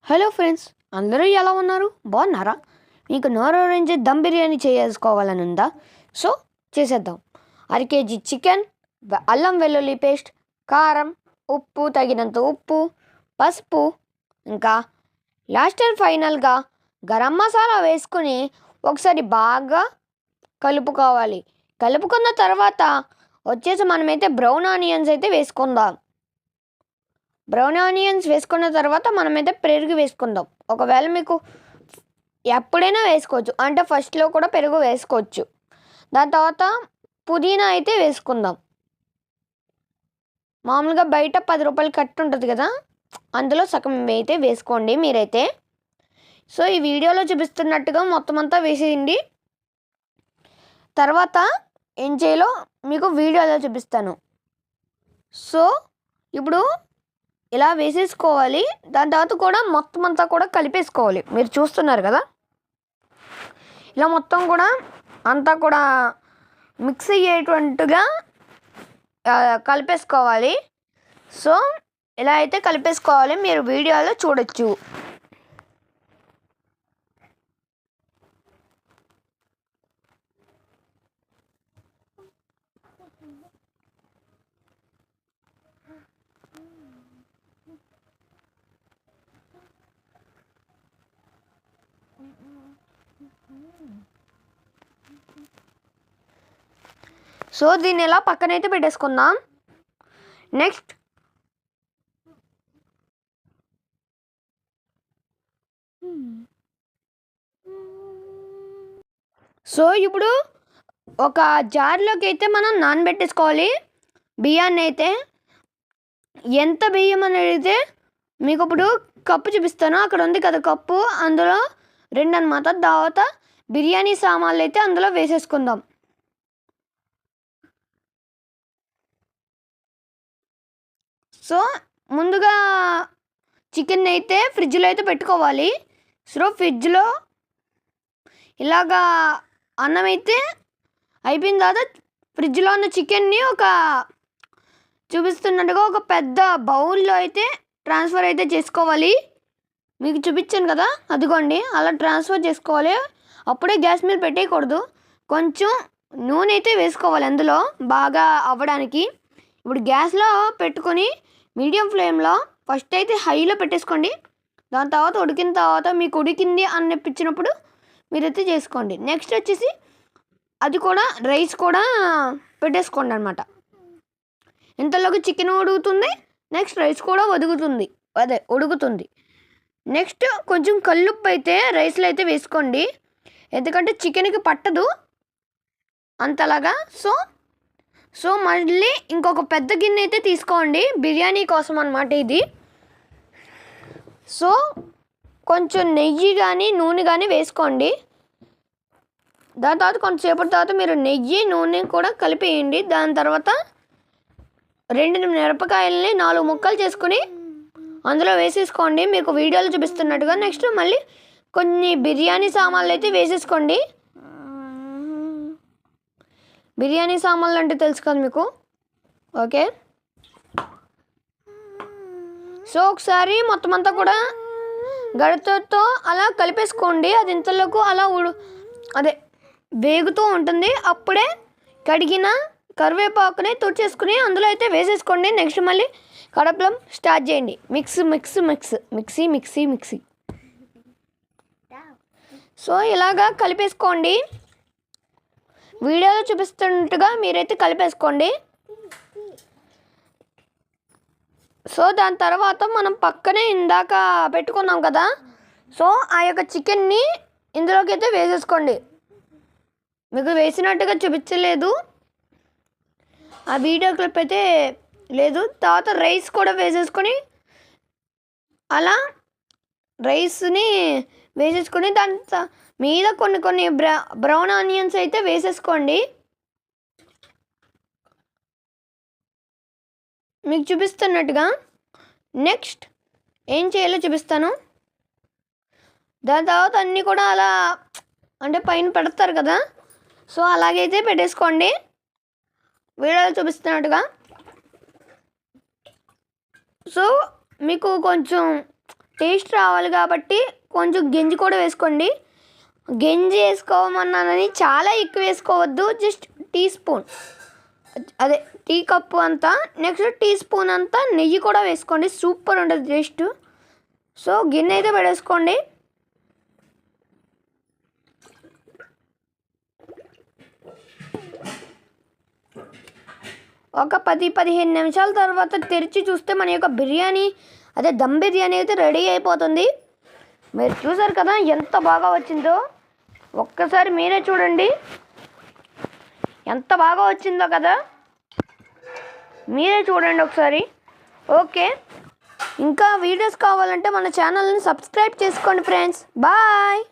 Hello friends, అందరూ ఎలా ఉన్నారు? బాగున్నారా? మీకు నోరూరించి దమ్ బిర్యానీ చేసుకోవాలని ఉందా? సో చేసేద్దాం. కేజీ చికెన్, అల్లం వెల్లుల్లి పేస్ట్, కారం, ఉప్పు తగినంత ఉప్పు, పసుపు, ఇంకా లాస్ట్ అండ్ ఫైనల్గా గరం మసాలా వేసుకుని ఒకసారి బాగా కలుపుకోవాలి. కలుపుకున్న తర్వాత వచ్చేసి మనమైతే బ్రౌన్ ఆనియన్స్ అయితే వేసుకుందాం. బ్రౌన్ ఆనియన్స్ వేసుకున్న తర్వాత మనమైతే పెరుగు వేసుకుందాం. ఒకవేళ మీకు ఎప్పుడైనా వేసుకోవచ్చు, అంటే ఫస్ట్లో కూడా పెరుగు వేసుకోవచ్చు. దాని తర్వాత పుదీనా అయితే వేసుకుందాం. మామూలుగా బయట 10 రూపాయలు కట్టు ఉంటుంది కదా, అందులో సగం అయితే వేసుకోండి మీరైతే. సో ఈ వీడియోలో చూపిస్తున్నట్టుగా మొత్తం అంతా వేసేయండి. తర్వాత ఏం చేయాలో మీకు వీడియోలో చూపిస్తాను. సో ఇప్పుడు ఇలా వేసేసుకోవాలి. దాని తర్వాత కూడా మొత్తం అంతా కూడా కలిపేసుకోవాలి. మీరు చూస్తున్నారు కదా, ఇలా మొత్తం కూడా అంతా కూడా మిక్స్ అయ్యేటువంటిగా కలిపేసుకోవాలి. సో ఇలా అయితే కలిపేసుకోవాలి, మీరు వీడియోలో చూడొచ్చు. సో దీన్ని ఇలా పక్కనైతే పెట్టేసుకుందాం. నెక్స్ట్ సో ఇప్పుడు ఒక జార్లోకి అయితే మనం నానబెట్టేసుకోవాలి బియ్యాన్ని. అయితే ఎంత బియ్యం అని అడిగితే మీకు ఇప్పుడు కప్పు చూపిస్తాను. అక్కడ ఉంది కదా కప్పు, అందులో 2 అన్నమాట. తర్వాత బిర్యానీ సామాన్లు అయితే అందులో వేసేసుకుందాం. సో ముందుగా చికెన్ అయితే ఫ్రిడ్జ్లో అయితే పెట్టుకోవాలి. సో ఫ్రిడ్జ్లో ఇలాగా అన్నం అయితే అయిపోయిన తర్వాత ఫ్రిడ్జ్లో ఉన్న చికెన్ని ఒక చూపిస్తున్నట్టుగా ఒక పెద్ద బౌల్లో అయితే ట్రాన్స్ఫర్ అయితే చేసుకోవాలి. మీకు చూపించాను కదా, అదిగోండి అలా ట్రాన్స్ఫర్ చేసుకోవాలి. అప్పుడే గ్యాస్ మీద పెట్టేయకూడదు, కొంచెం నూనె అయితే వేసుకోవాలి అందులో బాగా అవ్వడానికి. ఇప్పుడు గ్యాస్లో పెట్టుకొని మీడియం ఫ్లేమ్లో ఫస్ట్ అయితే హైలో పెట్టేసుకోండి. దాని తర్వాత ఉడికిన తర్వాత మీకు ఉడికింది అనిపించినప్పుడు మీరైతే చేసుకోండి. నెక్స్ట్ వచ్చేసి అది కూడా రైస్ కూడా పెట్టేసుకోండి అనమాట. ఇంతలోకి చికెన్ ఉడుకుతుంది, నెక్స్ట్ రైస్ కూడా ఉడుకుతుంది. నెక్స్ట్ కొంచెం కల్లుప్పు అయితే రైస్లో అయితే వేసుకోండి, ఎందుకంటే చికెన్కి పట్టదు అంతలాగా. సో మళ్ళీ ఇంకొక పెద్ద గిన్నె అయితే తీసుకోండి, బిర్యానీ కోసం అన్నమాట ఇది. సో కొంచెం నెయ్యి కానీ నూనె కానీ వేసుకోండి. దాని తర్వాత కొంచెంసేపటి తర్వాత మీరు నెయ్యి నూనె కూడా కలిపేయండి. దాని తర్వాత 2 మిరపకాయలని 4 ముక్కలు చేసుకుని అందులో వేసేసుకోండి, మీకు వీడియోలో చూపిస్తున్నట్టుగా. నెక్స్ట్ మళ్ళీ కొన్ని బిర్యానీ సామాన్లు అయితే వేసేసుకోండి. బిర్యానీ సామాన్లు అంటే తెలుసు కదా మీకు, ఓకే. సో ఒకసారి మొత్తం అంతా కూడా గరిటెతో అలా కలిపేసుకోండి. అది ఇంతలోకి అలా వేగుతూ ఉంటుంది. అప్పుడే కడిగిన కరివేపాకుని తుడిచేసుకుని అందులో అయితే వేసేసుకోండి. నెక్స్ట్ మళ్ళీ కడపలం స్టార్ట్ చేయండి. మిక్సీ. సో ఇలాగా కలిపేసుకోండి, వీడియోలో చూపిస్తున్నట్టుగా మీరైతే కలిపేసుకోండి. సో దాని తర్వాత మనం పక్కనే ఇందాక పెట్టుకున్నాం కదా, సో ఆ యొక్క చికెన్ని ఇందులోకి అయితే వేసేసుకోండి. మీకు వేసినట్టుగా చూపించలేదు, ఆ వీడియో క్లిప్ అయితే లేదు. తర్వాత రైస్ కూడా వేసేసుకొని అలా రైస్ని వేసేసుకొని దాని మీద కొన్ని బ్రౌన్ ఆనియన్స్ అయితే వేసేసుకోండి. మీకు చూపిస్తున్నట్టుగా నెక్స్ట్ ఏం చేయాలో చూపిస్తాను. దాని తర్వాత అన్నీ కూడా అలా అంటే పైన పెడతారు కదా, సో అలాగైతే పెట్టేసుకోండి వీడియోలో చూపిస్తున్నట్టుగా. సో మీకు కొంచెం టేస్ట్ రావాలి కాబట్టి కొంచెం గంజి కూడా వేసుకోండి. గంజి వేసుకోమన్నానని చాలా ఎక్కువ వేసుకోవద్దు, జస్ట్ టీ స్పూన్, అదే టీ కప్పు అంతా. నెక్స్ట్ టీ స్పూన్ అంతా నెయ్యి కూడా వేసుకోండి, సూపర్ ఉంటుంది టేస్ట్. సో గిన్నె అయితే పెట్టేసుకోండి. ఒక 10-15 నిమిషాల తర్వాత తెరిచి చూస్తే మన యొక్క బిర్యానీ, అదే దమ్ బిర్యానీ అయితే రెడీ అయిపోతుంది. మీరు చూసారు కదా ఎంత బాగా వచ్చిందో, ఒక్కసారి మీరే చూడండి ఎంత బాగా వచ్చిందో కదా, మీరే చూడండి ఒకసారి. ఓకే, ఇంకా వీడియోస్ కావాలంటే మన ఛానల్ని సబ్స్క్రైబ్ చేసుకోండి ఫ్రెండ్స్. బాయ్.